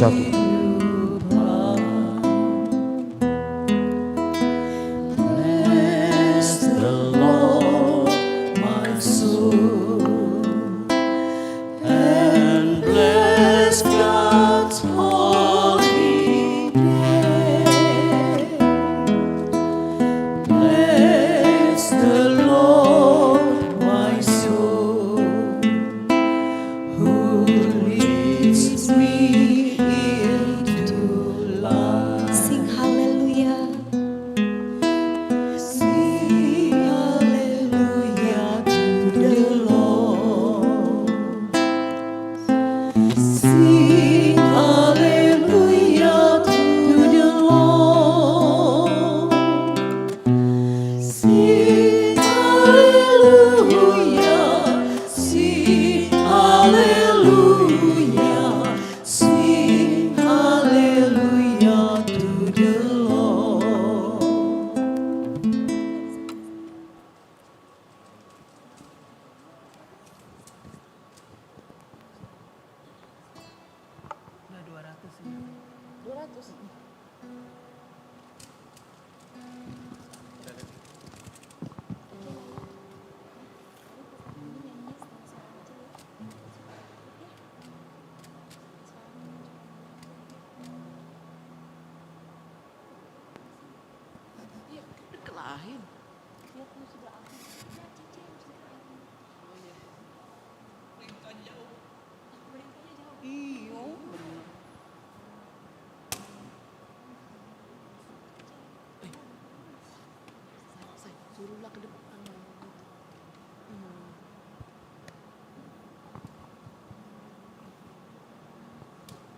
bersatu.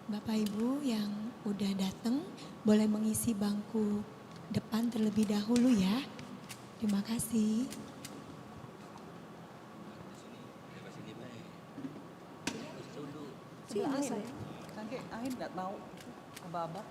Bapak Ibu yang udah datang boleh mengisi bangku depan terlebih dahulu ya. Terima kasih. Sebelah Ain, nanti Ain nggak mau abah-abah.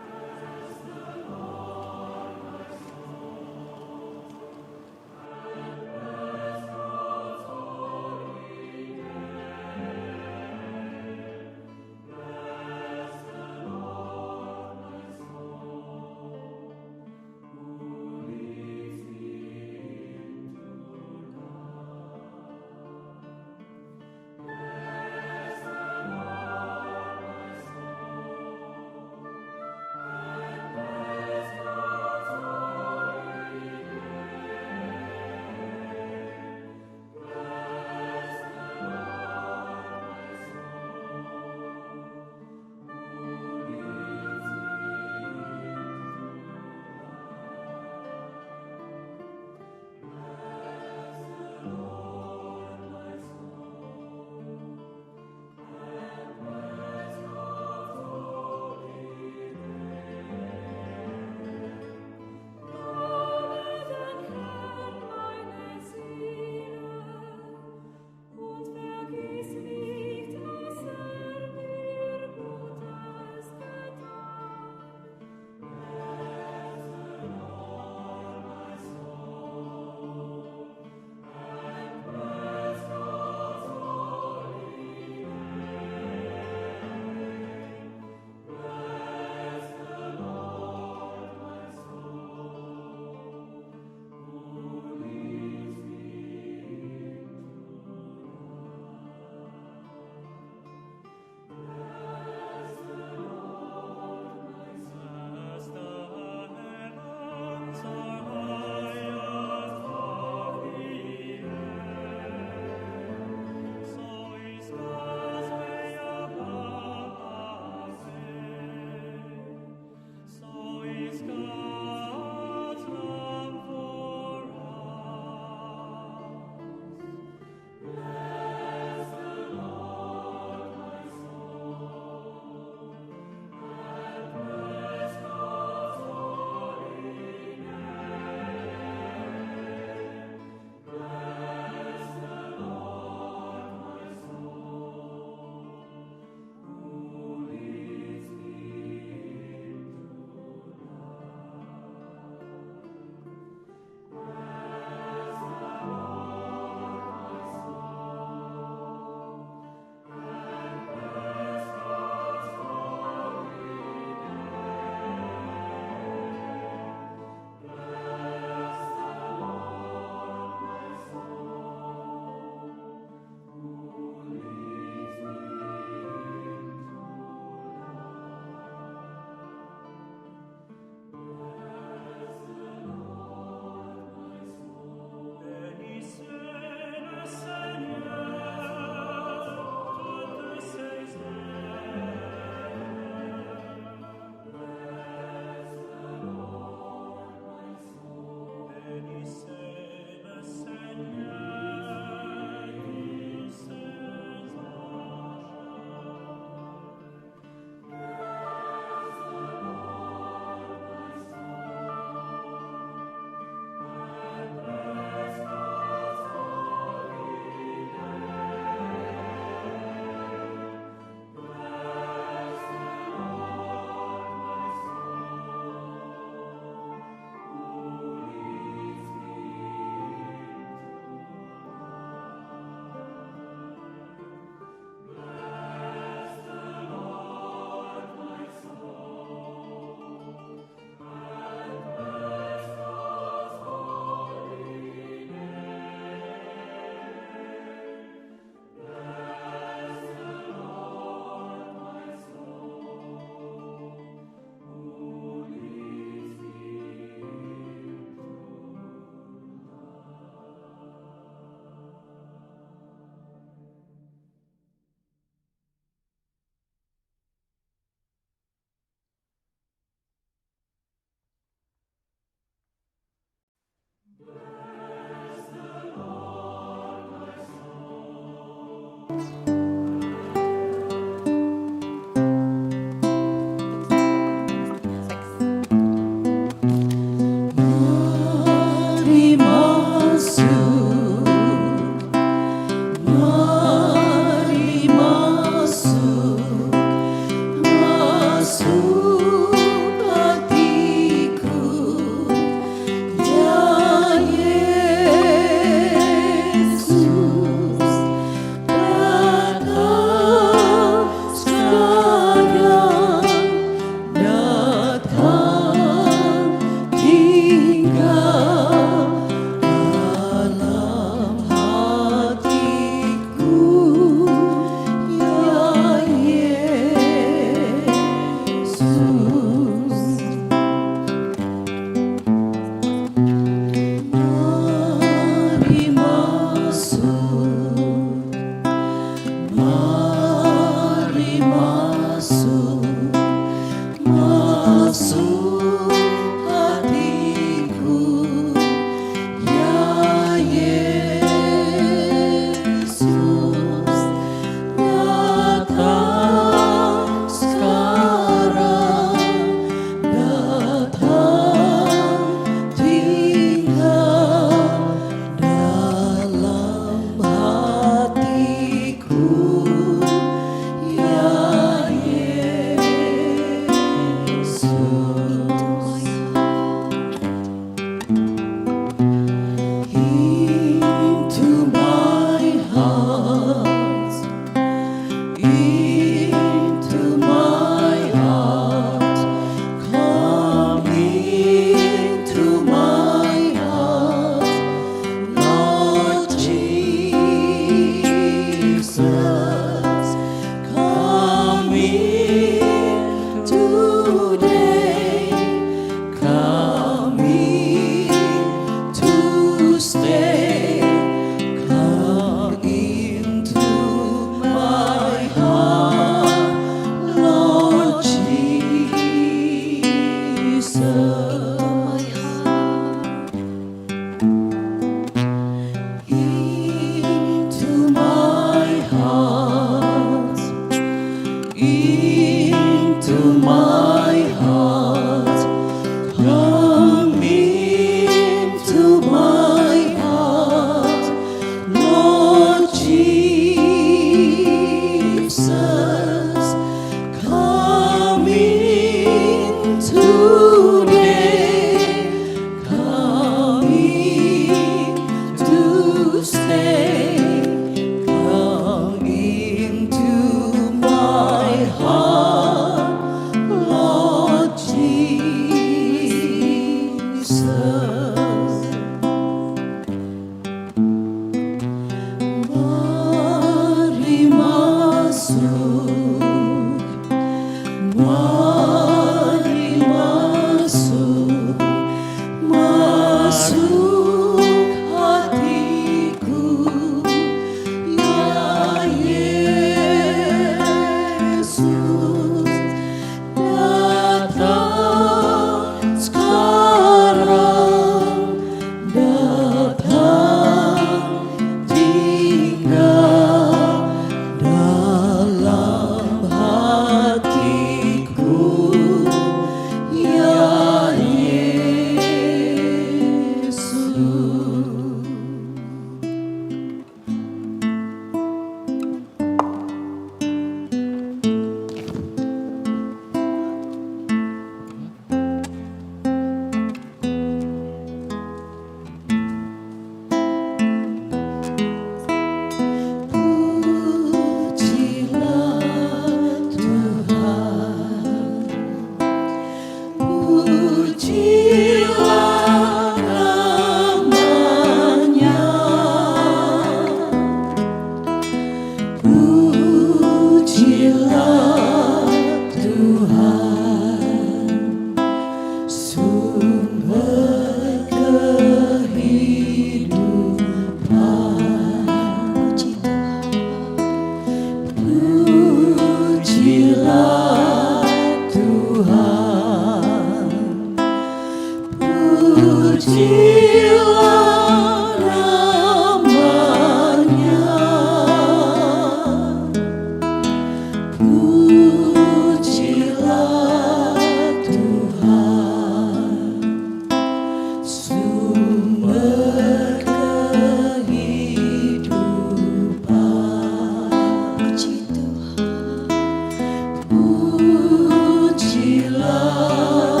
Pujilah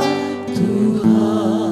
Tuhan,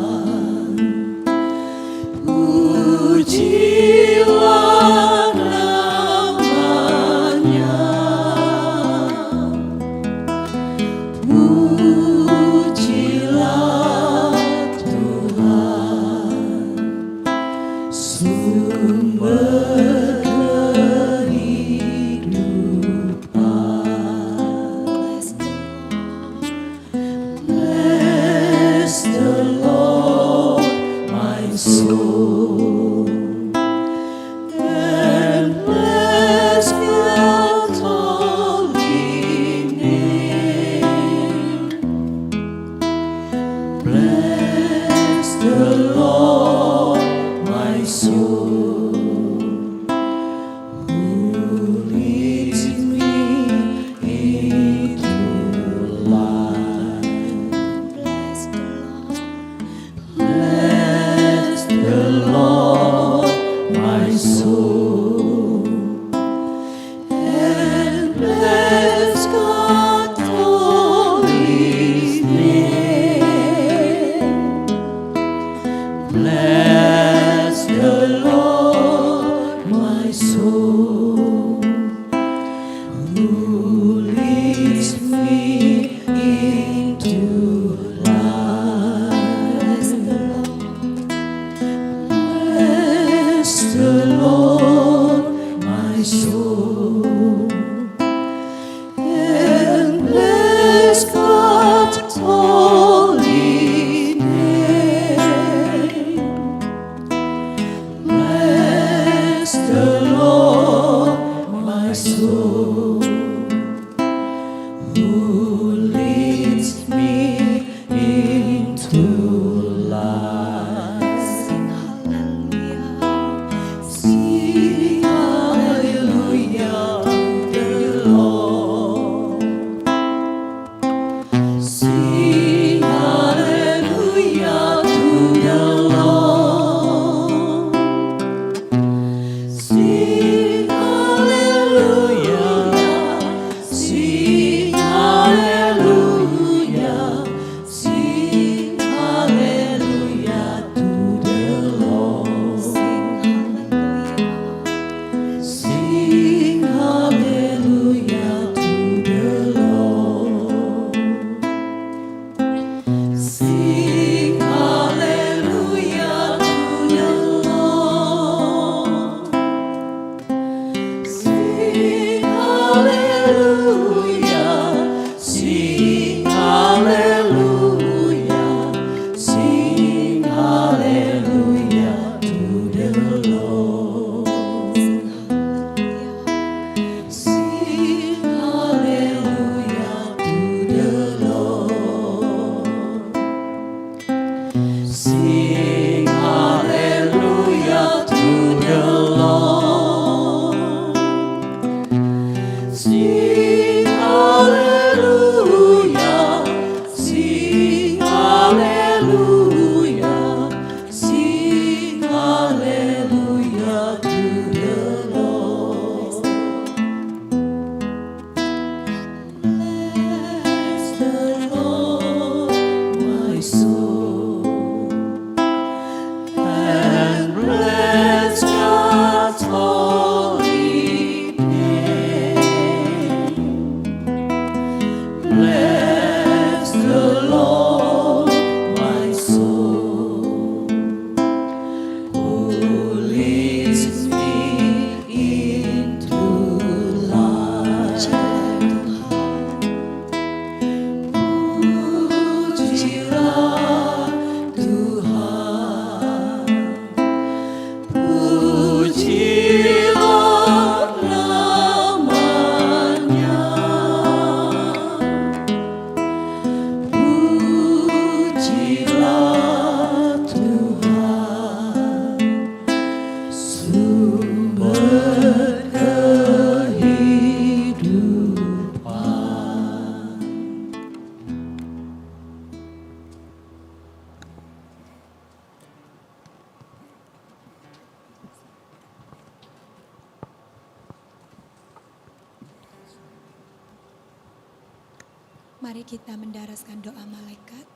Mari kita mendaraskan doa malaikat.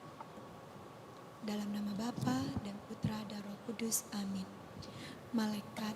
Dalam nama Bapa dan Putra dan Roh Kudus. Amin. Malaikat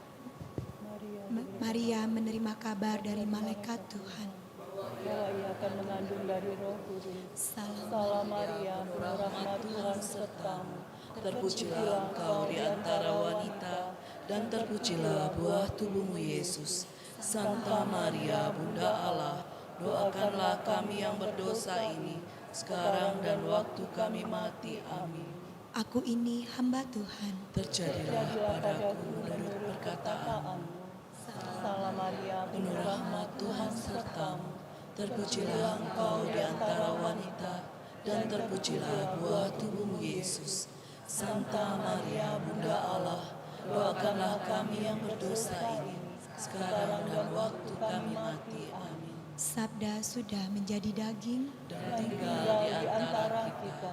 Maria menerima kabar dari malaikat Tuhan. Bahwa ia akan mengandung dari Roh Kudus. Salam Maria, penuh rahmat Tuhan sertamu. Terpujilah engkau di antara wanita, dan terpujilah buah tubuhmu Yesus. Santa Maria, Bunda Allah, doakanlah kami yang berdosa ini, sekarang dan waktu kami mati. Amin. Aku ini hamba Tuhan. Terjadilah padaku menurut perkataanmu. Salam Maria, Penuh rahmat Tuhan sertamu. Terpujilah engkau di antara wanita, dan terpujilah buah tubuhmu Yesus. Santa Maria, Bunda Allah, doakanlah kami yang berdosa ini, sekarang dan waktu kami mati. Amin. Sabda sudah menjadi daging Dan tinggal di antara kita.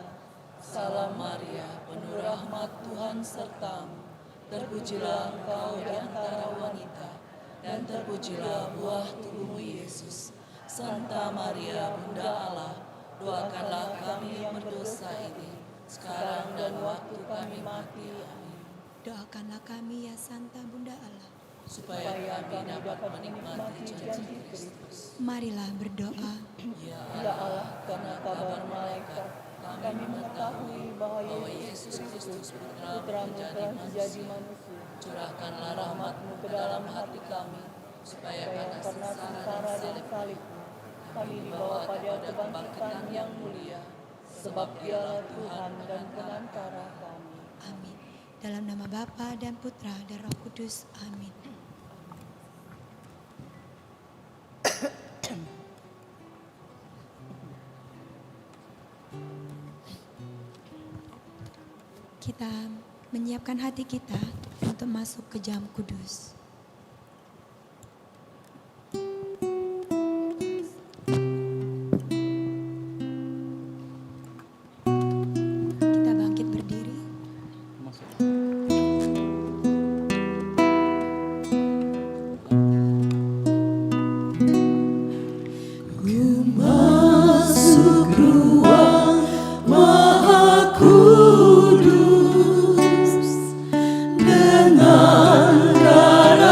Salam Maria, penuh rahmat Tuhan sertamu. Terpujilah engkau di antara wanita, dan terpujilah buah tubuhmu Yesus. Santa Maria, Bunda Allah, doakanlah kami yang berdosa ini, sekarang dan waktu kami mati. Amin. doakanlah kami ya Santa Bunda Allah. Supaya kami dapat menikmati janji Kristus. Marilah berdoa. Ya Allah, karena kabar malaikat, kami mengetahui bahwa Yesus Kristus Putramu telah menjadi manusia. Curahkanlah rahmat-Mu ke dalam hati kami, supaya karena sengsara dan salib-Mu, kami dibawa pada kebangkitan yang mulia, sebab Dialah Tuhan dan Penantara kami. Amin. Dalam nama Bapa dan Putra dan Roh Kudus. Amin. Kita menyiapkan hati kita untuk masuk ke jam kudus. Kita bangkit berdiri. Masuk ruang Maha Kudus dengan darah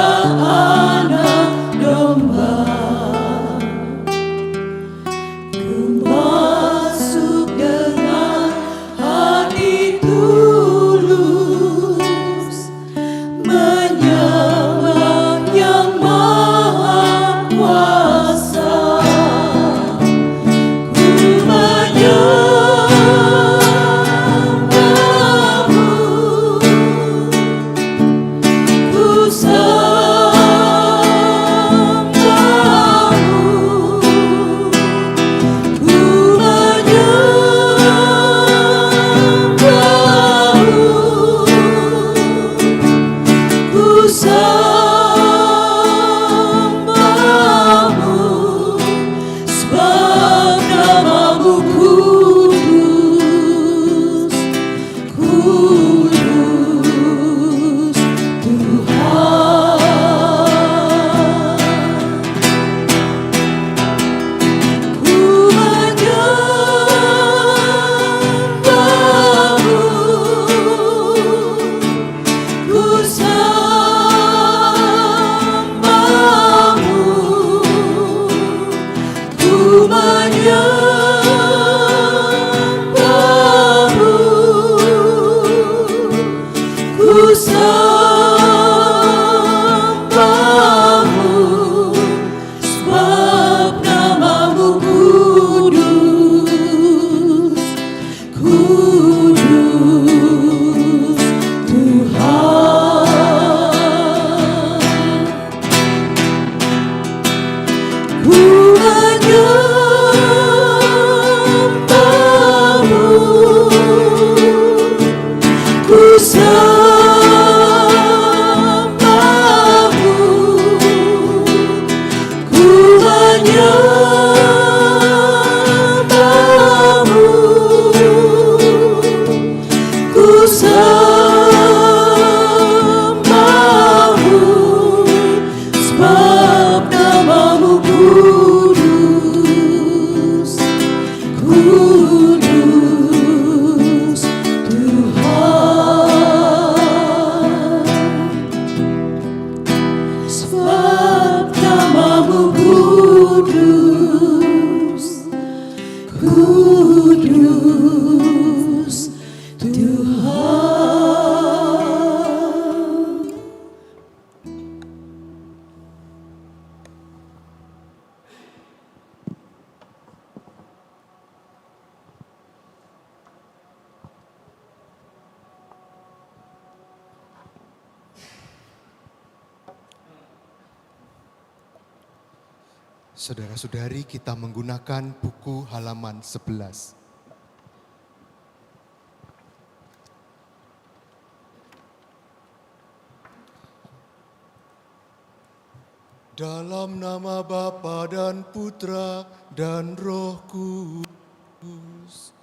Saudara-saudari, kita menggunakan buku halaman 11. Dalam nama Bapa dan Putra dan Roh Kudus.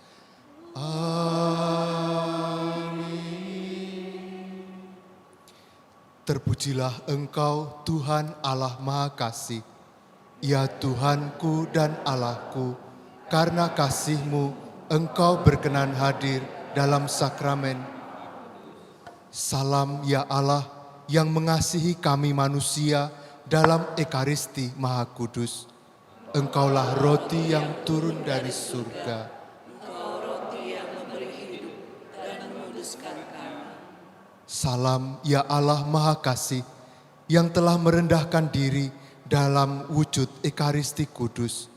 Amin. Terpujilah Engkau, Tuhan Allah Maha Kasih. Ya Tuhanku dan Allahku, karena kasih-Mu Engkau berkenan hadir dalam sakramen. Salam ya Allah yang mengasihi kami manusia dalam Ekaristi Maha Kudus. Engkaulah roti yang turun dari surga. Engkau roti yang memberi hidup dan menguduskan kami. Salam ya Allah Maha Kasih yang telah merendahkan diri dalam wujud Ekaristi Kudus.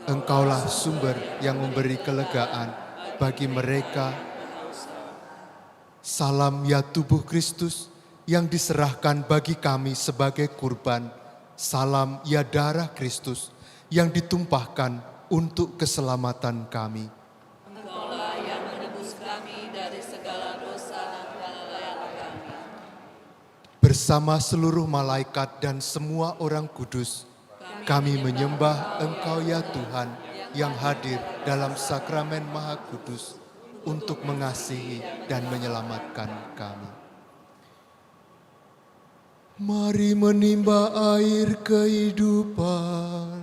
Engkaulah sumber yang memberi kelegaan bagi mereka. Salam ya tubuh Kristus yang diserahkan bagi kami sebagai kurban. Salam ya darah Kristus yang ditumpahkan untuk keselamatan kami. Engkaulah yang menebus kami dari segala dosa dan kelalaian kami. Bersama seluruh malaikat dan semua orang kudus, kami menyembah Engkau ya Tuhan yang hadir dalam sakramen Maha Kudus untuk mengasihi dan menyelamatkan kami. Mari menimba air kehidupan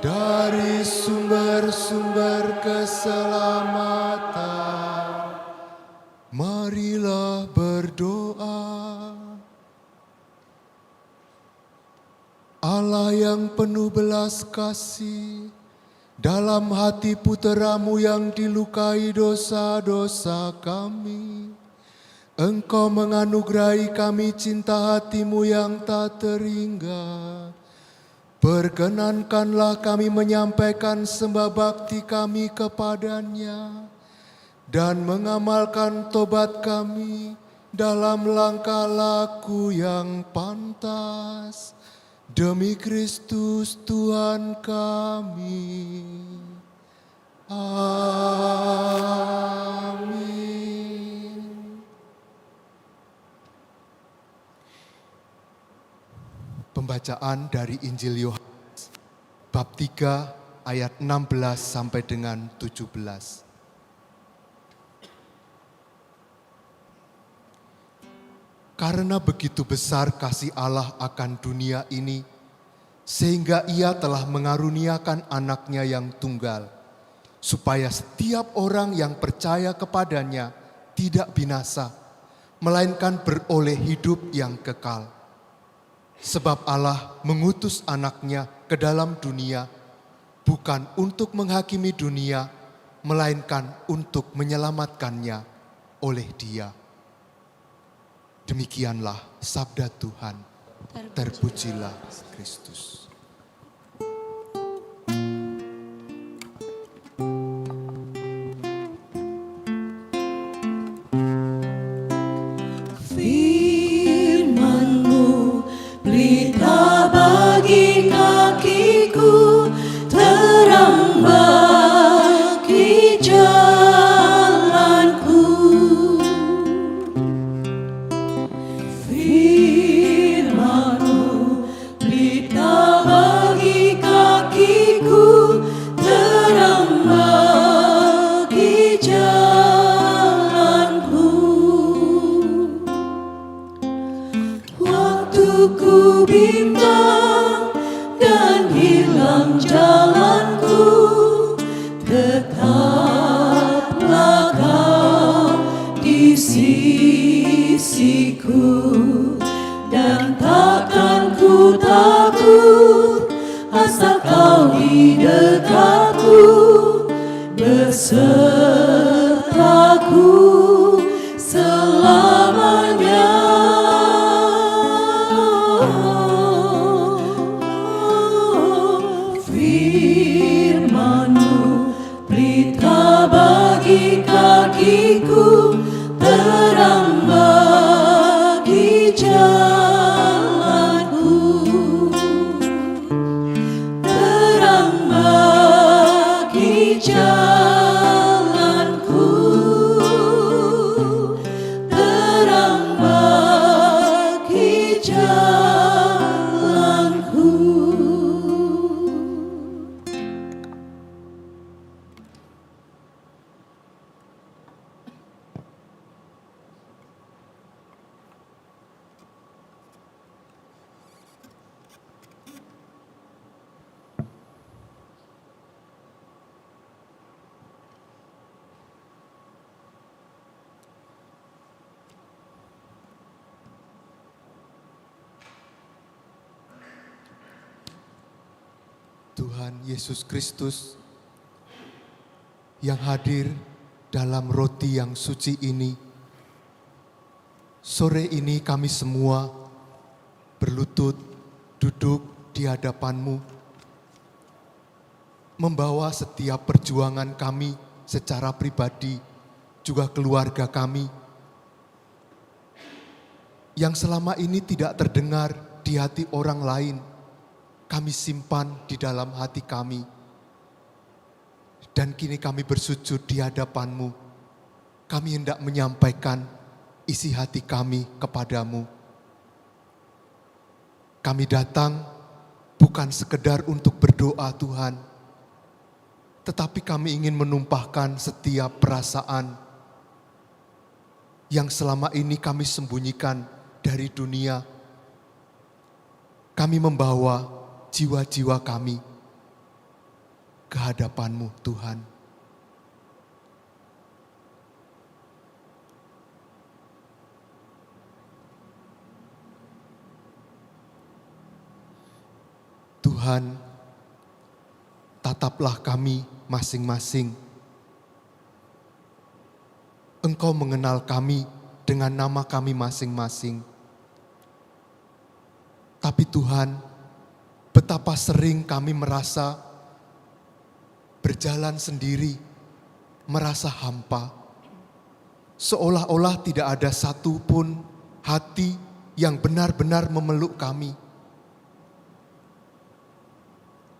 dari sumber-sumber keselamatan. Marilah berdoa. Allah yang penuh belas kasih, dalam hati puteramu yang dilukai dosa-dosa kami, Engkau menganugerahi kami cinta hatimu yang tak terhingga. Perkenankanlah kami menyampaikan sembah bakti kami kepadanya dan mengamalkan tobat kami dalam langkah laku yang pantas. Demi Kristus Tuhan kami. Amin. Pembacaan dari Injil Yohanes bab 3 ayat 16 sampai dengan 17. Karena begitu besar kasih Allah akan dunia ini, sehingga Ia telah mengaruniakan anaknya yang tunggal, supaya setiap orang yang percaya kepadanya tidak binasa, melainkan beroleh hidup yang kekal. Sebab Allah mengutus anaknya ke dalam dunia, bukan untuk menghakimi dunia, melainkan untuk menyelamatkannya oleh Dia. Demikianlah sabda Tuhan. Terpujilah Kristus. Firman-Mu pelita bagi kakiku, terang bagi jalanku. Firman-Mu pelita bagi kakiku, terang bagi jalanku. Waktu ku bimbang dan hilang jalanku, tetaplah Kau di sisiku, dan takkan ku takut asal Kau di dekatku, besertaku selamanya. Firman-Mu pelita bagi kakiku, terang bagi jalanku. Tuhan Yesus Kristus yang hadir dalam roti yang suci ini. Sore ini kami semua berlutut duduk di hadapan-Mu, membawa setiap perjuangan kami secara pribadi, juga keluarga kami, yang selama ini tidak terdengar di hati orang lain, kami simpan di dalam hati kami. Dan kini kami bersujud di hadapan-Mu. Kami hendak menyampaikan isi hati kami kepadamu. Kami datang bukan sekedar untuk berdoa Tuhan, tetapi kami ingin menumpahkan setiap perasaan yang selama ini kami sembunyikan dari dunia. Kami membawa jiwa-jiwa kami ke hadapan-Mu Tuhan. Tuhan, tataplah kami masing-masing. Engkau mengenal kami dengan nama kami masing-masing. Tapi Tuhan, betapa sering kami merasa berjalan sendiri, merasa hampa. Seolah-olah tidak ada satupun hati yang benar-benar memeluk kami.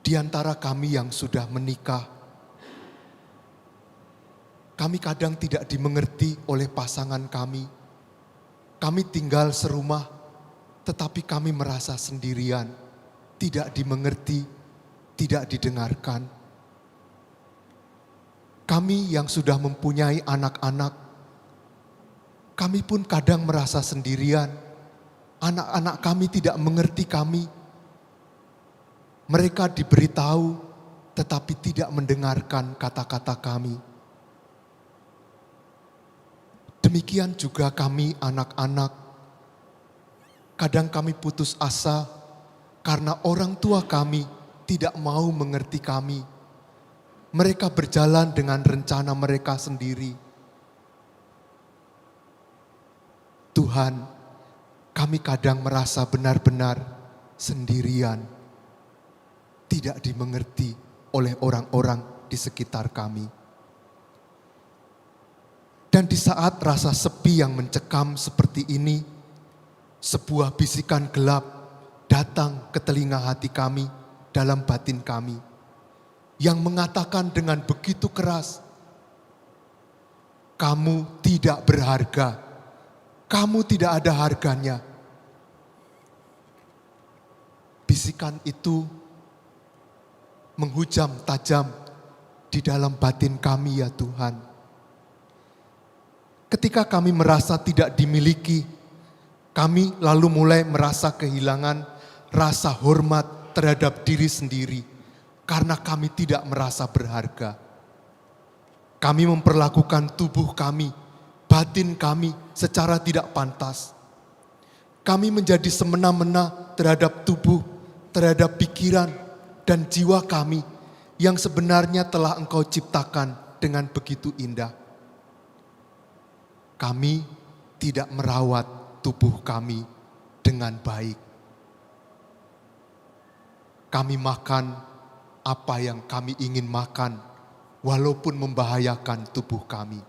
Di antara kami yang sudah menikah, kami kadang tidak dimengerti oleh pasangan kami. Kami tinggal serumah, tetapi kami merasa sendirian, tidak dimengerti, tidak didengarkan. Kami yang sudah mempunyai anak-anak, kami pun kadang merasa sendirian. Anak-anak kami tidak mengerti kami. Mereka diberitahu, tetapi tidak mendengarkan kata-kata kami. Demikian juga kami anak-anak. Kadang kami putus asa karena orang tua kami tidak mau mengerti kami. Mereka berjalan dengan rencana mereka sendiri. Tuhan, kami kadang merasa benar-benar sendirian, tidak dimengerti oleh orang-orang di sekitar kami. Dan di saat rasa sepi yang mencekam seperti ini, sebuah bisikan gelap datang ke telinga hati kami, dalam batin kami, yang mengatakan dengan begitu keras, kamu tidak berharga, kamu tidak ada harganya. Bisikan itu menghujam tajam di dalam batin kami ya Tuhan. Ketika kami merasa tidak dimiliki, kami lalu mulai merasa kehilangan rasa hormat terhadap diri sendiri karena kami tidak merasa berharga. Kami memperlakukan tubuh kami, batin kami secara tidak pantas. Kami menjadi semena-mena terhadap tubuh, terhadap pikiran, dan jiwa kami yang sebenarnya telah Engkau ciptakan dengan begitu indah. Kami tidak merawat tubuh kami dengan baik. Kami makan apa yang kami ingin makan, walaupun membahayakan tubuh kami.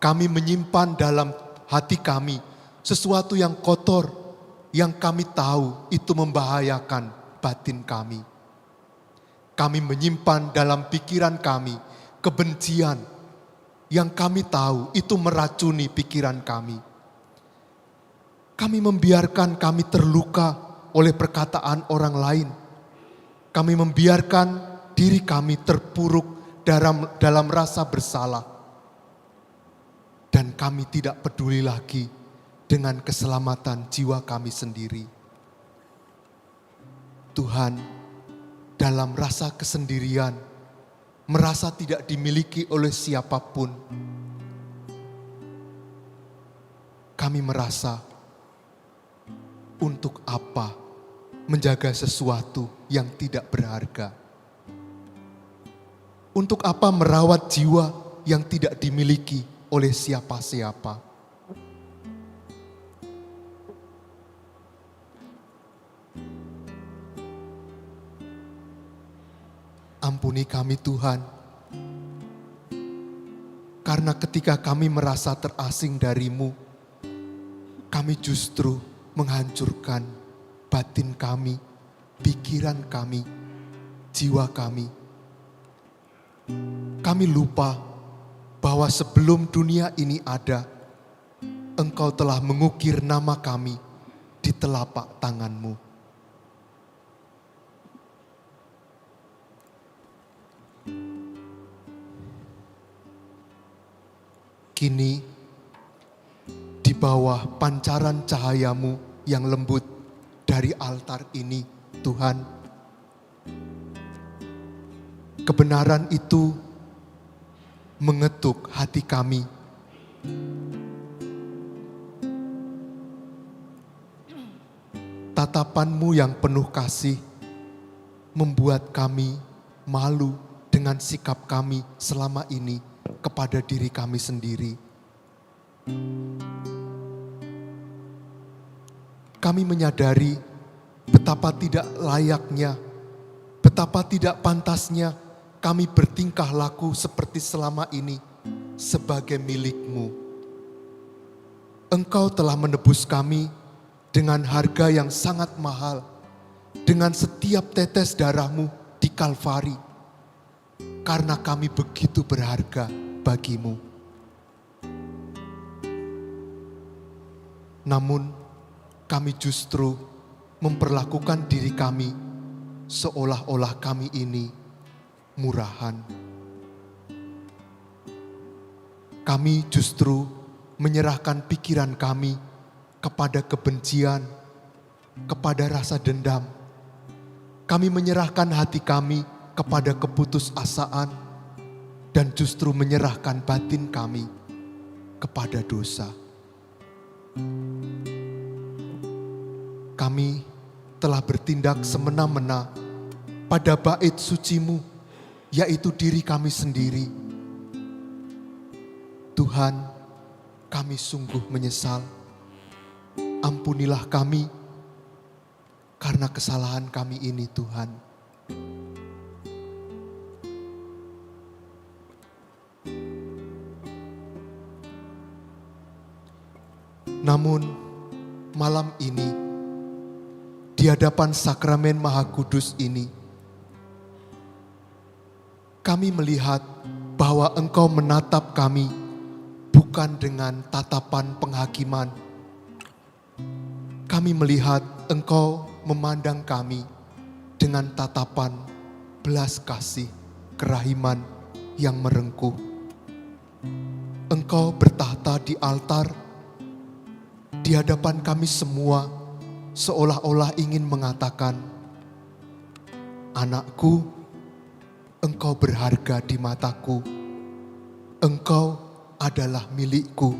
Kami menyimpan dalam hati kami sesuatu yang kotor, yang kami tahu itu membahayakan batin kami. Kami menyimpan dalam pikiran kami kebencian yang kami tahu itu meracuni pikiran kami. Kami membiarkan kami terluka oleh perkataan orang lain. Kami membiarkan diri kami terpuruk dalam rasa bersalah. Dan kami tidak peduli lagi dengan keselamatan jiwa kami sendiri. Tuhan, dalam rasa kesendirian, merasa tidak dimiliki oleh siapapun, kami merasa untuk apa menjaga sesuatu yang tidak berharga? Untuk apa merawat jiwa yang tidak dimiliki oleh siapa-siapa? Ampuni kami Tuhan, karena ketika kami merasa terasing dari-Mu, kami justru menghancurkan batin kami, pikiran kami, jiwa kami. Kami lupa bahwa sebelum dunia ini ada, Engkau telah mengukir nama kami di telapak tangan-Mu. Kini, di bawah pancaran cahaya-Mu yang lembut dari altar ini, Tuhan, kebenaran itu mengetuk hati kami. Tatapan-Mu yang penuh kasih membuat kami malu dengan sikap kami selama ini kepada diri kami sendiri. Kami menyadari betapa tidak layaknya, betapa tidak pantasnya kami bertingkah laku seperti selama ini sebagai milik-Mu. Engkau telah menebus kami dengan harga yang sangat mahal, dengan setiap tetes darah-Mu di Kalvari, karena kami begitu berharga bagi-Mu. Namun kami justru memperlakukan diri kami seolah-olah kami ini murahan. Kami justru menyerahkan pikiran kami kepada kebencian, kepada rasa dendam. Kami menyerahkan hati kami kepada keputusasaan dan justru menyerahkan batin kami kepada dosa. Kami telah bertindak semena-mena pada bait suci-Mu, yaitu diri kami sendiri. Tuhan, kami sungguh menyesal. Ampunilah kami karena kesalahan kami ini, Tuhan. Namun malam ini, di hadapan sakramen Maha Kudus ini, kami melihat bahwa Engkau menatap kami bukan dengan tatapan penghakiman. Kami melihat Engkau memandang kami dengan tatapan belas kasih, kerahiman yang merengkuh. Engkau bertahta di altar, di hadapan kami semua, seolah-olah ingin mengatakan, "Anakku, engkau berharga di mataku. Engkau adalah milikku.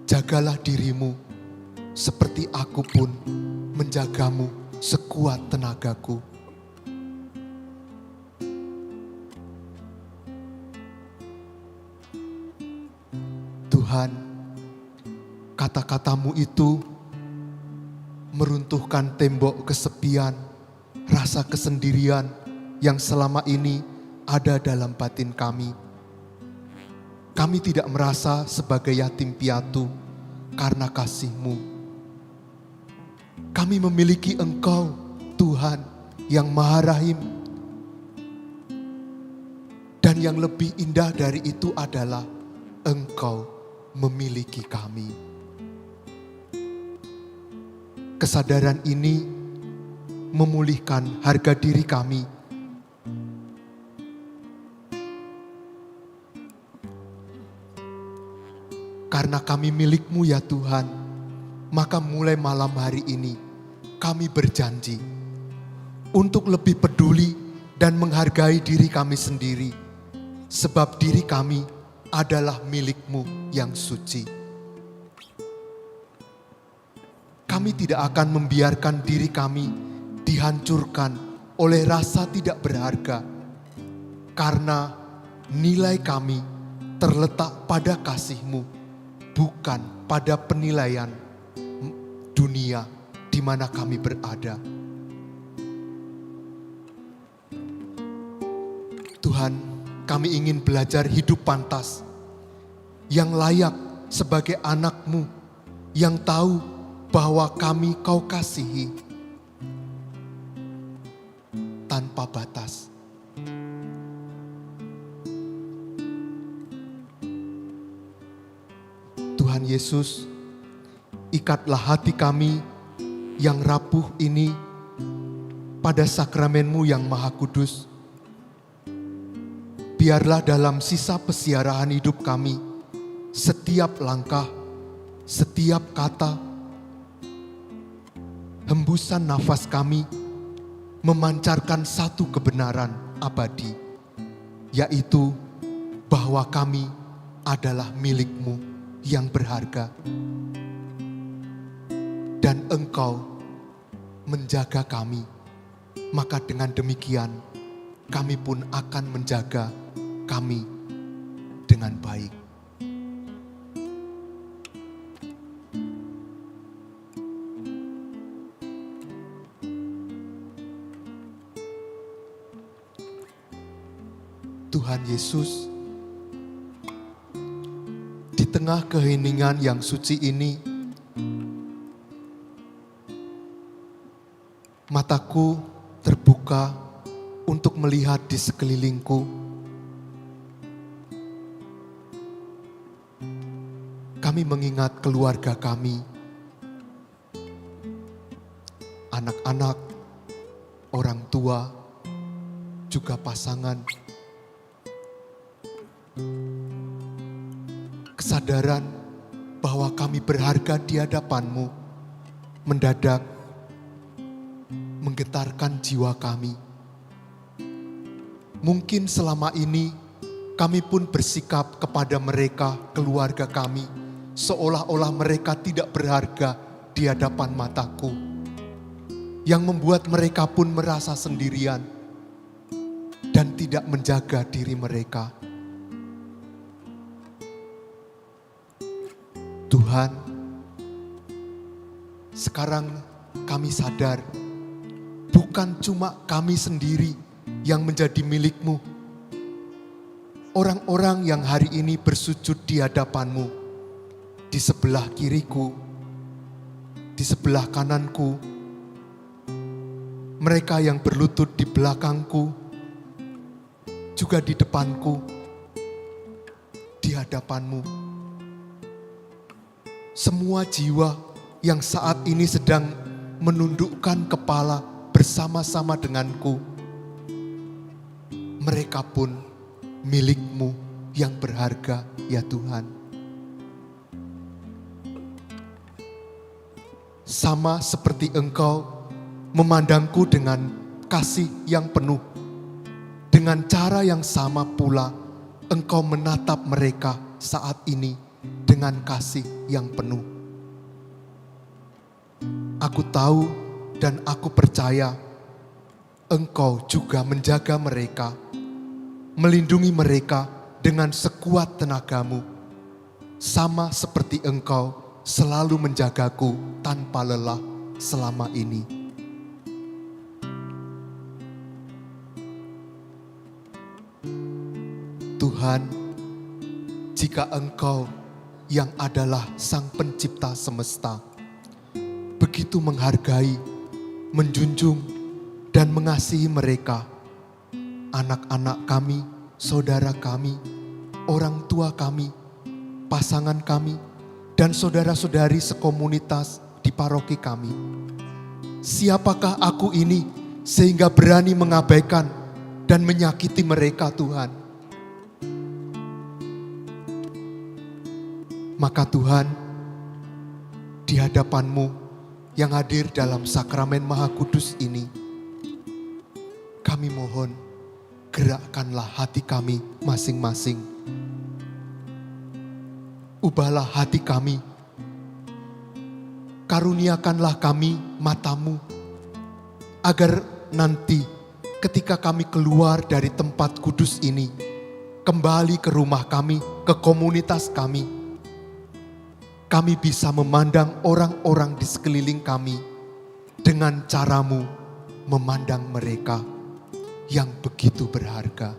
Jagalah dirimu, seperti aku pun menjagamu sekuat tenagaku." Tuhan, kata-kata-Mu itu meruntuhkan tembok kesepian, rasa kesendirian yang selama ini ada dalam batin kami. Kami tidak merasa sebagai yatim piatu karena kasih-Mu. Kami memiliki Engkau, Tuhan, yang Maha Rahim. Dan yang lebih indah dari itu adalah Engkau memiliki kami. Kesadaran ini memulihkan harga diri kami. Karena kami milik-Mu ya Tuhan, maka mulai malam hari ini kami berjanji untuk lebih peduli dan menghargai diri kami sendiri, sebab diri kami adalah milik-Mu yang suci. Kami tidak akan membiarkan diri kami dihancurkan oleh rasa tidak berharga, karena nilai kami terletak pada kasih-Mu, bukan pada penilaian dunia di mana kami berada. Tuhan, kami ingin belajar hidup pantas, yang layak sebagai anak-Mu, yang tahu bahwa kami Kau kasihi tanpa batas. Tuhan Yesus, ikatlah hati kami yang rapuh ini pada sakramen-Mu yang Maha Kudus. Biarlah dalam sisa pesiarahan hidup kami, setiap langkah, setiap kata, hembusan nafas kami memancarkan satu kebenaran abadi, yaitu bahwa kami adalah milik-Mu yang berharga. Dan Engkau menjaga kami, maka dengan demikian kami pun akan menjaga kami dengan baik. Tuhan Yesus, di tengah keheningan yang suci ini, mataku terbuka untuk melihat di sekelilingku. Kami mengingat keluarga kami, anak-anak, orang tua, juga pasangan. Kesadaran bahwa kami berharga di hadapan-Mu mendadak menggetarkan jiwa kami. Mungkin selama ini kami pun bersikap kepada mereka, keluarga kami, seolah-olah mereka tidak berharga di hadapan mataku, yang membuat mereka pun merasa sendirian dan tidak menjaga diri mereka. Tuhan, sekarang kami sadar bukan cuma kami sendiri yang menjadi milik-Mu. Orang-orang yang hari ini bersujud di hadapan-Mu, di sebelah kiriku, di sebelah kananku, mereka yang berlutut di belakangku, juga di depanku, di hadapan-Mu. Semua jiwa yang saat ini sedang menundukkan kepala bersama-sama denganku, mereka pun milik-Mu yang berharga, ya Tuhan. Sama seperti Engkau memandangku dengan kasih yang penuh, dengan cara yang sama pula Engkau menatap mereka saat ini dengan kasih yang penuh. Aku tahu dan aku percaya Engkau juga menjaga mereka, melindungi mereka dengan sekuat tenaga-Mu, sama seperti Engkau selalu menjagaku tanpa lelah selama ini. Tuhan, jika Engkau yang adalah Sang Pencipta semesta begitu menghargai, menjunjung, dan mengasihi mereka, anak-anak kami, saudara kami, orang tua kami, pasangan kami, dan saudara-saudari sekomunitas di paroki kami. Siapakah aku ini sehingga berani mengabaikan dan menyakiti mereka, Tuhan? Maka Tuhan, di hadapan-Mu yang hadir dalam sakramen Maha Kudus ini, kami mohon gerakkanlah hati kami masing-masing. Ubahlah hati kami, karuniakanlah kami mata-Mu, agar nanti ketika kami keluar dari tempat kudus ini, kembali ke rumah kami, ke komunitas kami bisa memandang orang-orang di sekeliling kami dengan caramu memandang mereka yang begitu berharga.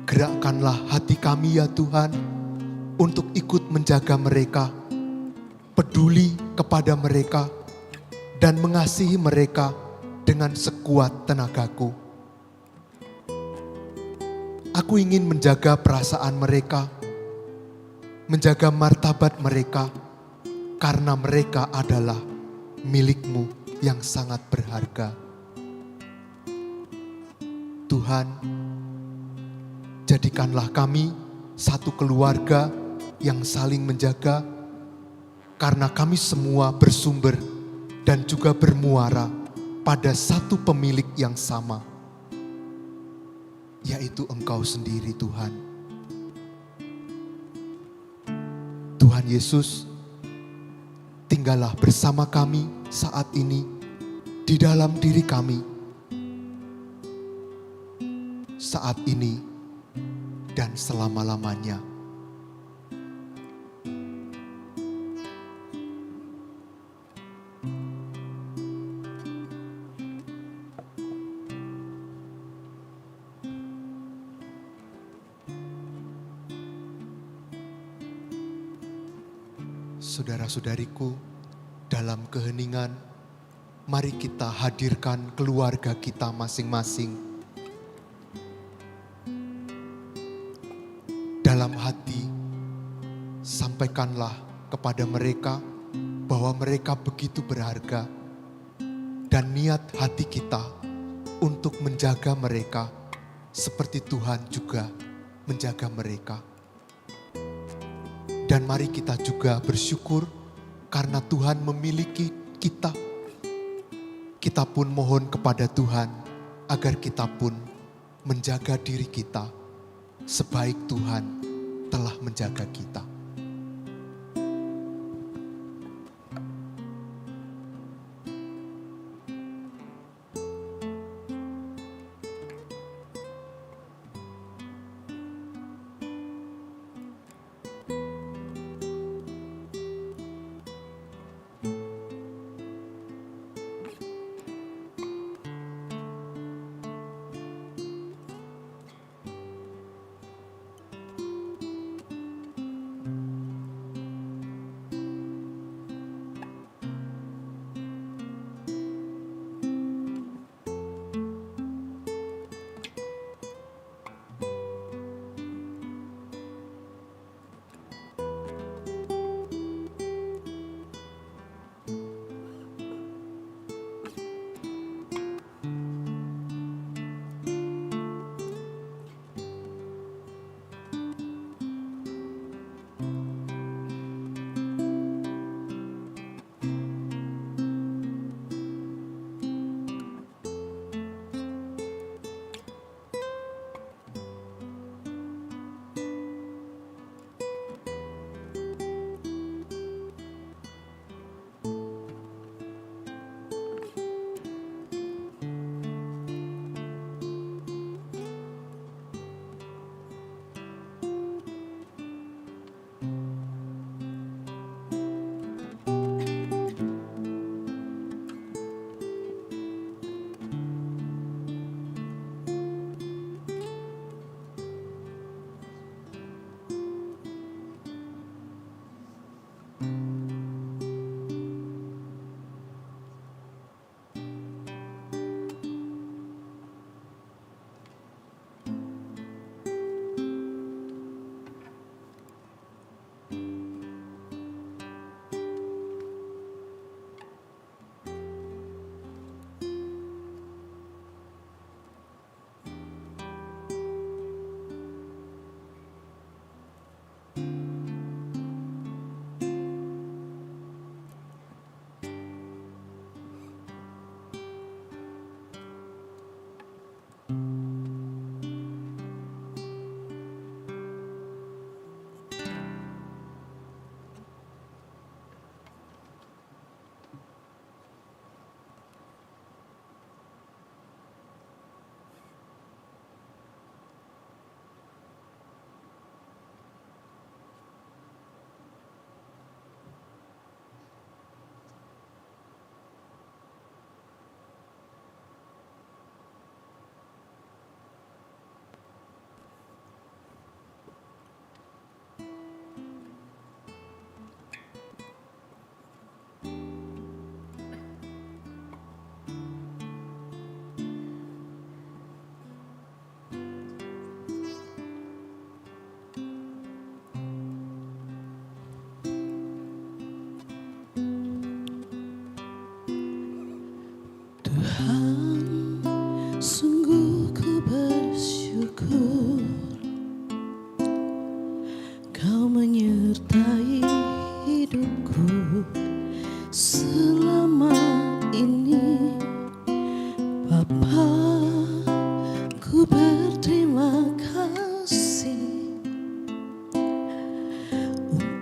Gerakkanlah hati kami ya Tuhan untuk ikut menjaga mereka, peduli kepada mereka, dan mengasihi mereka dengan sekuat tenagaku. Aku ingin menjaga perasaan mereka, menjaga martabat mereka, karena mereka adalah milik-Mu yang sangat berharga. Tuhan, jadikanlah kami satu keluarga yang saling menjaga, karena kami semua bersumber dan juga bermuara pada satu pemilik yang sama, yaitu Engkau sendiri Tuhan. Tuhan Yesus, tinggallah bersama kami saat ini di dalam diri kami, saat ini dan selama-lamanya. Saudara-saudariku, dalam keheningan, mari kita hadirkan keluarga kita masing-masing. Dalam hati, sampaikanlah kepada mereka bahwa mereka begitu berharga, dan niat hati kita untuk menjaga mereka seperti Tuhan juga menjaga mereka. Dan mari kita juga bersyukur karena Tuhan memiliki kita. Kita pun mohon kepada Tuhan agar kita pun menjaga diri kita sebaik Tuhan telah menjaga kita.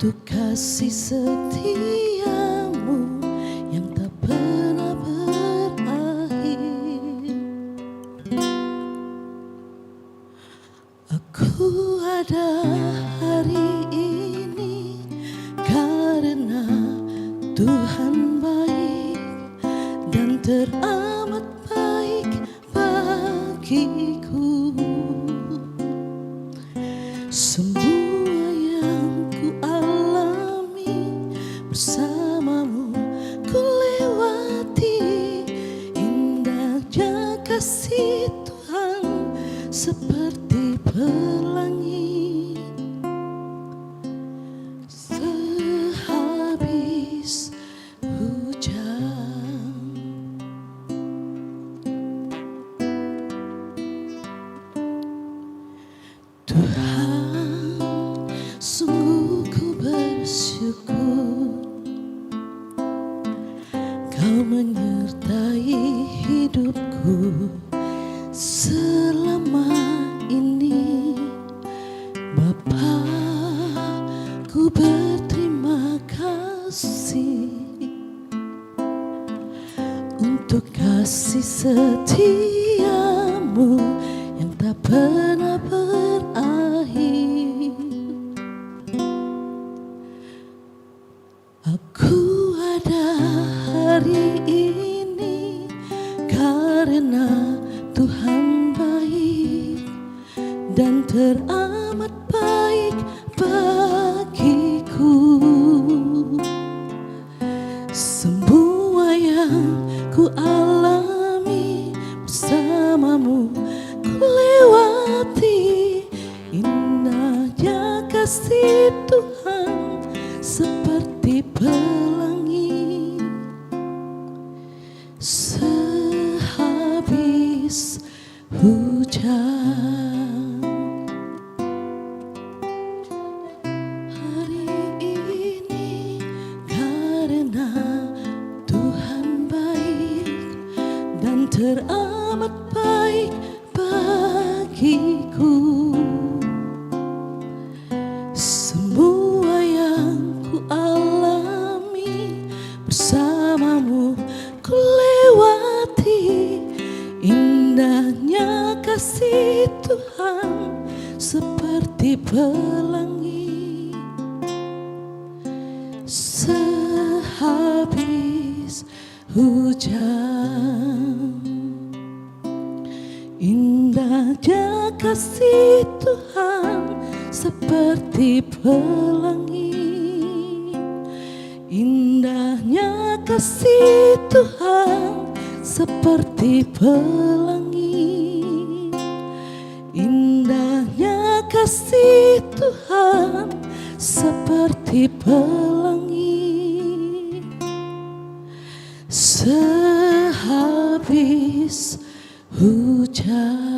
untuk kasih setiamu yang tak pernah berakhir. Aku ada hari ini karena Tuhan baik dan teramat baik bagiku. Semua yang ku alami bersamamu ku lewati, indahnya kasih Tuhan seperti pelangi. Sehabis hujan, Tuhan, sungguh ku bersyukur Kau menyertai hidupku selama ini. Bapa, ku berterima kasih untuk kasih setiamu yang tak pernah berakhir. Aku ada hari ini karena Tuhan baik dan teramat baik bagiku. Semua yang ku alami bersamamu ku lewati, indahnya kasih Tuhan seperti pelangi. Sehabis hujan, hari ini karena Tuhan baik dan teramat baik bagiku. Semua yang ku alami bersamamu ku lewati, indahnya kasih Tuhan seperti pelangi. Sehabis hujan, indahnya kasih Tuhan seperti pelangi. Indahnya kasih Tuhan seperti pelangi. Indahnya kasih Tuhan seperti pelangi. Sehabis hujan.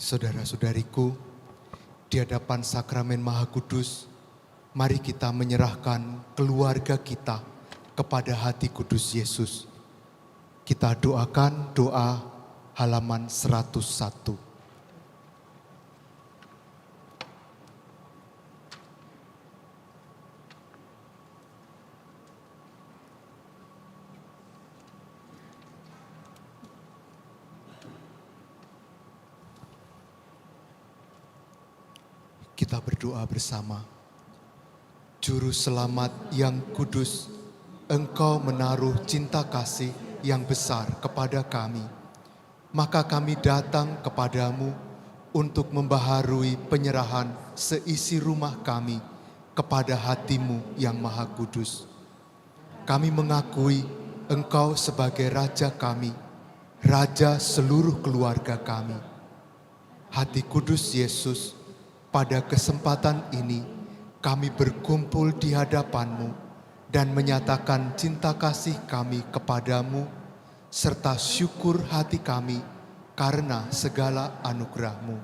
Saudara-saudariku, di hadapan Sakramen Maha Kudus, mari kita menyerahkan keluarga kita kepada hati kudus Yesus. Kita doakan doa halaman 101. Kita berdoa bersama. Juru selamat yang kudus, Engkau menaruh cinta kasih yang besar kepada kami. Maka kami datang kepadamu untuk membaharui penyerahan seisi rumah kami kepada hatimu yang maha kudus. Kami mengakui Engkau sebagai Raja kami, Raja seluruh keluarga kami. Hati kudus Yesus, pada kesempatan ini kami berkumpul di hadapan-Mu dan menyatakan cinta kasih kami kepadamu serta syukur hati kami karena segala anugerah-Mu.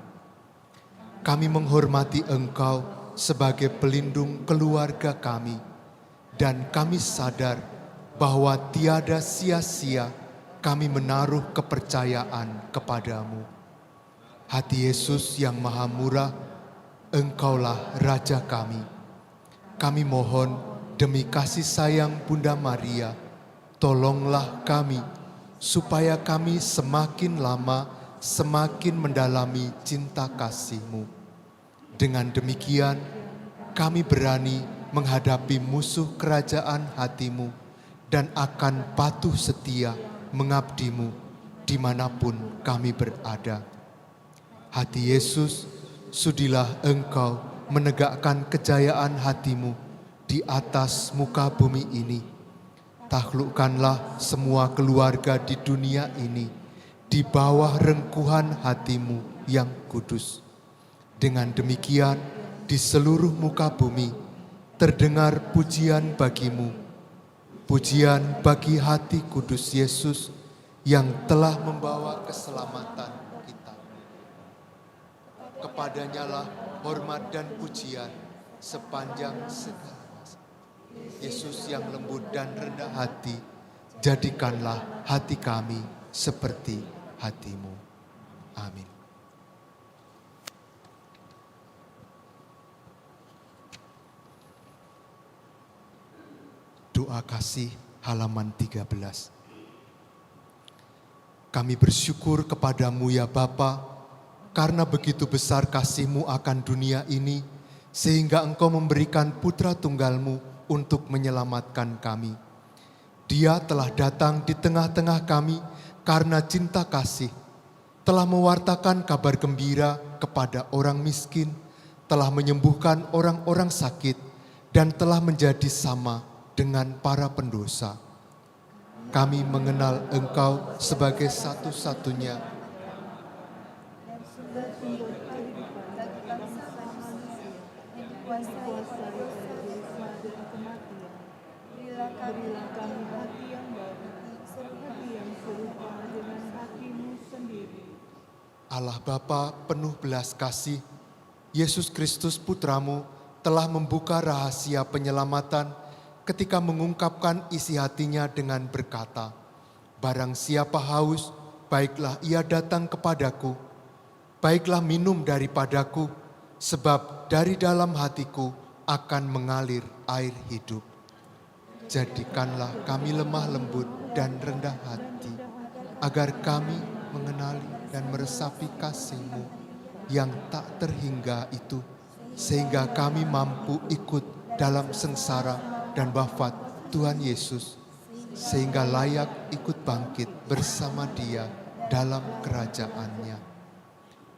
Kami menghormati Engkau sebagai pelindung keluarga kami dan kami sadar bahwa tiada sia-sia kami menaruh kepercayaan kepadamu. Hati Yesus yang maha murah, Engkaulah Raja kami. Kami mohon demi kasih sayang Bunda Maria, tolonglah kami supaya kami semakin lama semakin mendalami cinta kasih-Mu. Dengan demikian, kami berani menghadapi musuh kerajaan hati-Mu dan akan patuh setia mengabdi-Mu dimanapun kami berada. Hati Yesus, sudilah Engkau menegakkan kejayaan hati-Mu di atas muka bumi ini. Taklukkanlah semua keluarga di dunia ini di bawah rengkuhan hati-Mu yang kudus. Dengan demikian, di seluruh muka bumi terdengar pujian bagi-Mu, pujian bagi hati kudus Yesus yang telah membawa keselamatan kita. Kepadanya lah hormat dan pujian sepanjang segala masa. Yesus yang lembut dan rendah hati, jadikanlah hati kami seperti hati-Mu. Amin. Doa kasih halaman 13. Kami bersyukur kepadamu ya Bapa, karena begitu besar kasih-Mu akan dunia ini, sehingga Engkau memberikan putra tunggal-Mu untuk menyelamatkan kami. Dia telah datang di tengah-tengah kami karena cinta kasih, telah mewartakan kabar gembira kepada orang miskin, telah menyembuhkan orang-orang sakit, dan telah menjadi sama dengan para pendosa. Kami mengenal Engkau sebagai satu-satunya Berilah kami hati yang baru, hati yang serupa dengan hati-Mu sendiri. Allah Bapa penuh belas kasih, Yesus Kristus Putra-Mu telah membuka rahasia penyelamatan ketika mengungkapkan isi hatinya dengan berkata, "Barang siapa haus, baiklah ia datang kepadaku, baiklah minum daripadaku, sebab dari dalam hatiku akan mengalir air hidup." Jadikanlah kami lemah lembut dan rendah hati, agar kami mengenali dan meresapi kasih-Mu yang tak terhingga itu, sehingga kami mampu ikut dalam sengsara dan wafat Tuhan Yesus, sehingga layak ikut bangkit bersama Dia dalam kerajaan-Nya.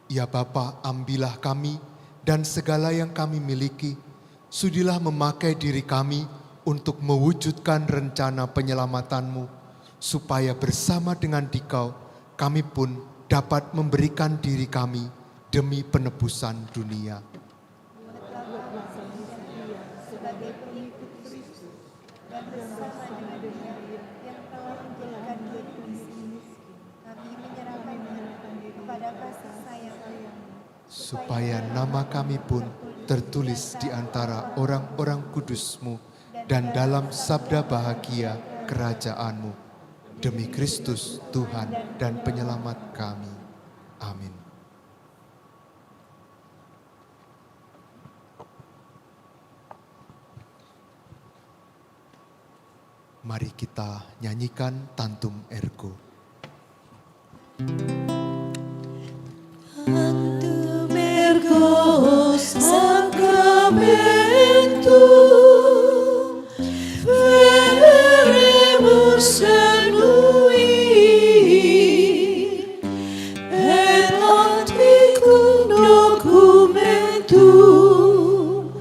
Ya Bapa, ambillah kami dan segala yang kami miliki, sudilah memakai diri kami untuk mewujudkan rencana penyelamatan-Mu, supaya bersama dengan Dikau kami pun dapat memberikan diri kami demi penebusan dunia. Sebagai pengikut Kristus dan bersama dengan Dia yang telah menjadikan diri miskin, kami menyerahkan diri kepada kasih sayang supaya nama kami pun tertulis di antara orang-orang kudus-Mu dan dalam sabda bahagia kerajaan-Mu. Demi Kristus Tuhan dan Penyelamat kami. Amin. Mari kita nyanyikan Tantum Ergo. Tantum ergo sacramentum veremus senuit et antiquum documentum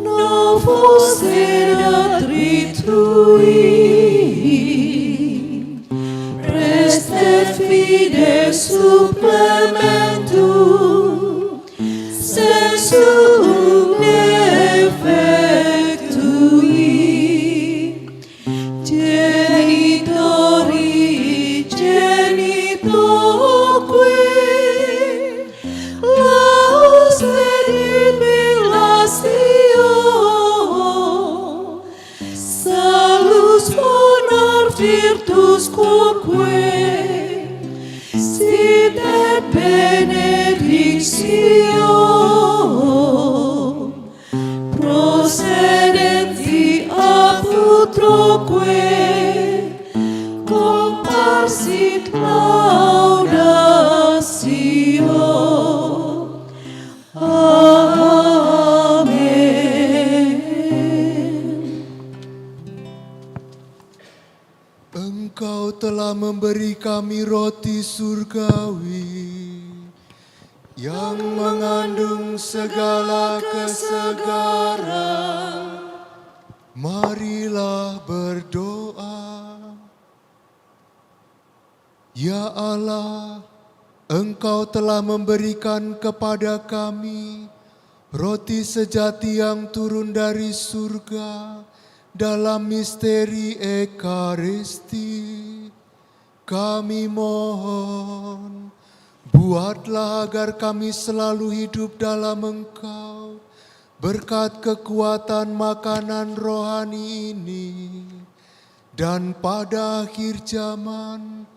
novos erat ritui restet fides supplementum sensum effectui genitori genitoque laus et immilatio salus honor virtus quoque sit et benedictio procedenti ab utroque comparsit laudatio. Engkau telah memberi kami roti surgawi yang mengandung segala kesegaran. Marilah berdoa. Ya Allah, Engkau telah memberikan kepada kami roti sejati yang turun dari surga dalam misteri Ekaristi. Kami mohon, buatlah agar kami selalu hidup dalam Engkau, berkat kekuatan makanan rohani ini. Dan pada akhir zaman,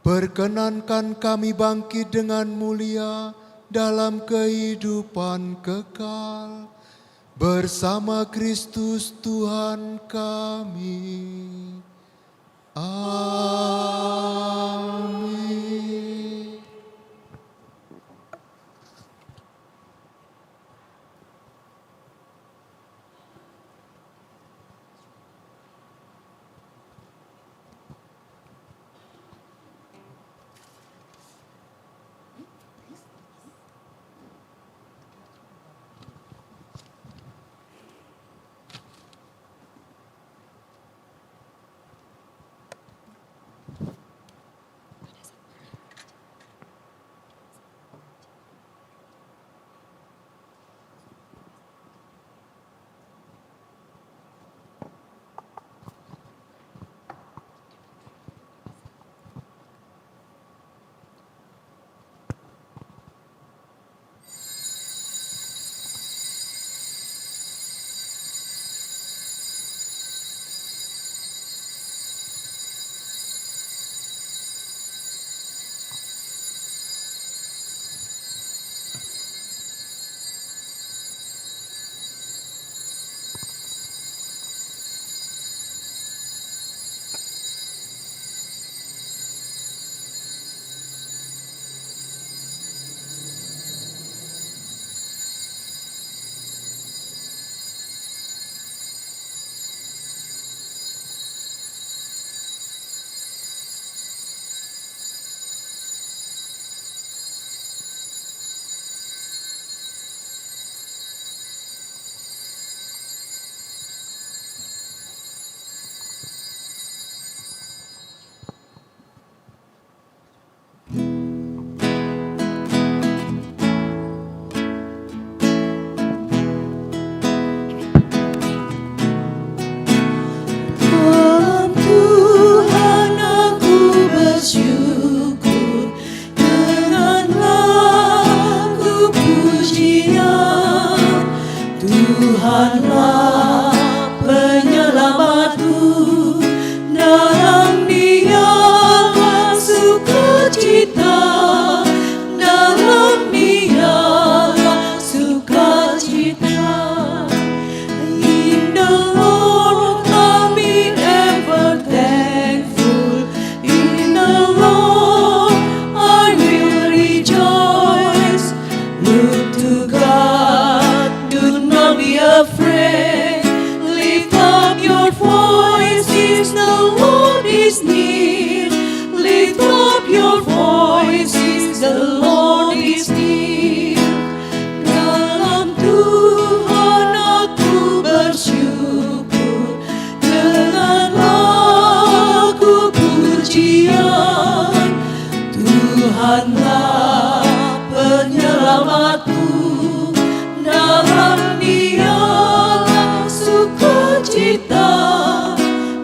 perkenankan kami bangkit dengan mulia dalam kehidupan kekal bersama Kristus Tuhan kami. Amin. selamatku, dalam Dia sukacita,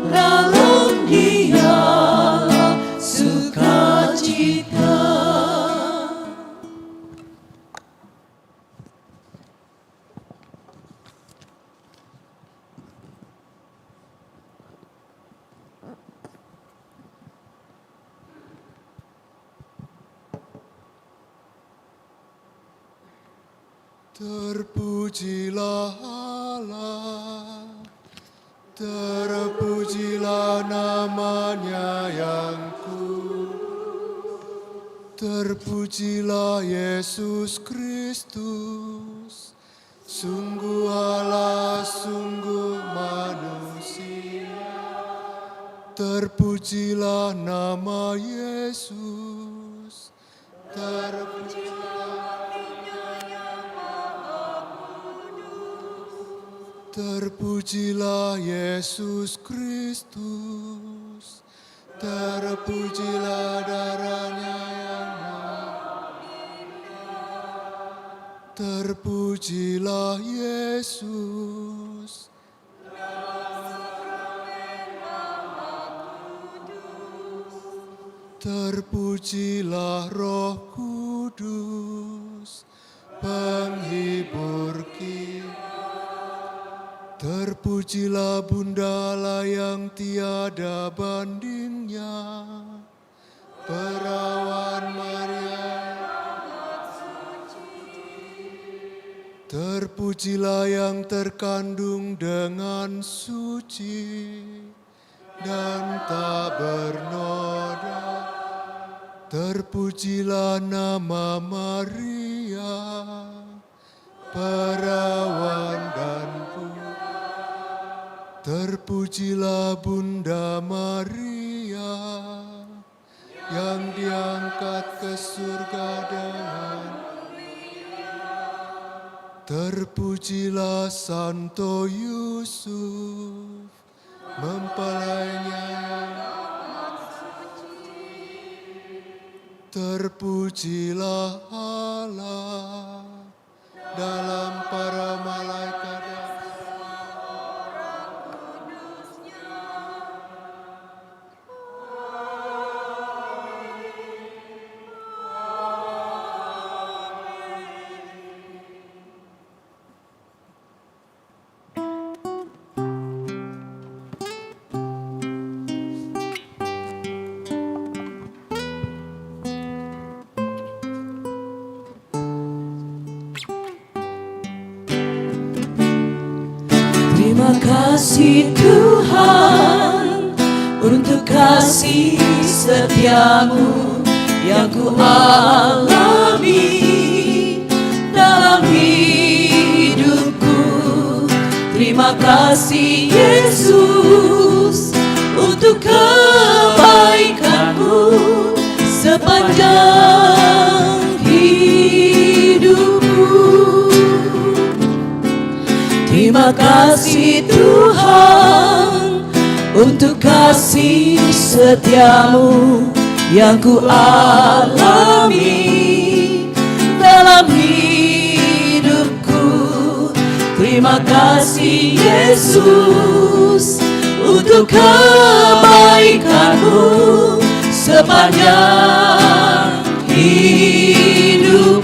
dalam Dia sukacita. Terpujilah Allah, terpujilah namanya yang terpujilah Yesus Kristus, sungguh Allah, sungguh manusia. Terpujilah nama Yesus, terpujilah terpujilah Yesus Kristus, terpujilah darahnya yang terpujilah Yesus. Terpujilah Roh Kudus, penghibur kita. Terpujilah Bunda Allah yang tiada bandingnya, Perawan Maria. Terpujilah yang terkandung dengan suci dan tak bernoda. Terpujilah nama Maria, Perawan dan terpujilah Bunda Maria yang diangkat ke surga dengan terpujilah Santo Yusuf mempelainya. Terpujilah Allah dalam para malaikat. Terima kasih Tuhan untuk kasih setiamu yang ku alami dalam hidupku. Terima kasih Yesus untuk kebaikanmu sepanjang hidupku. Terima kasih Tuhan untuk kasih setiamu yang ku alami dalam hidupku. Terima kasih Yesus untuk kebaikanmu sepanjang hidupku.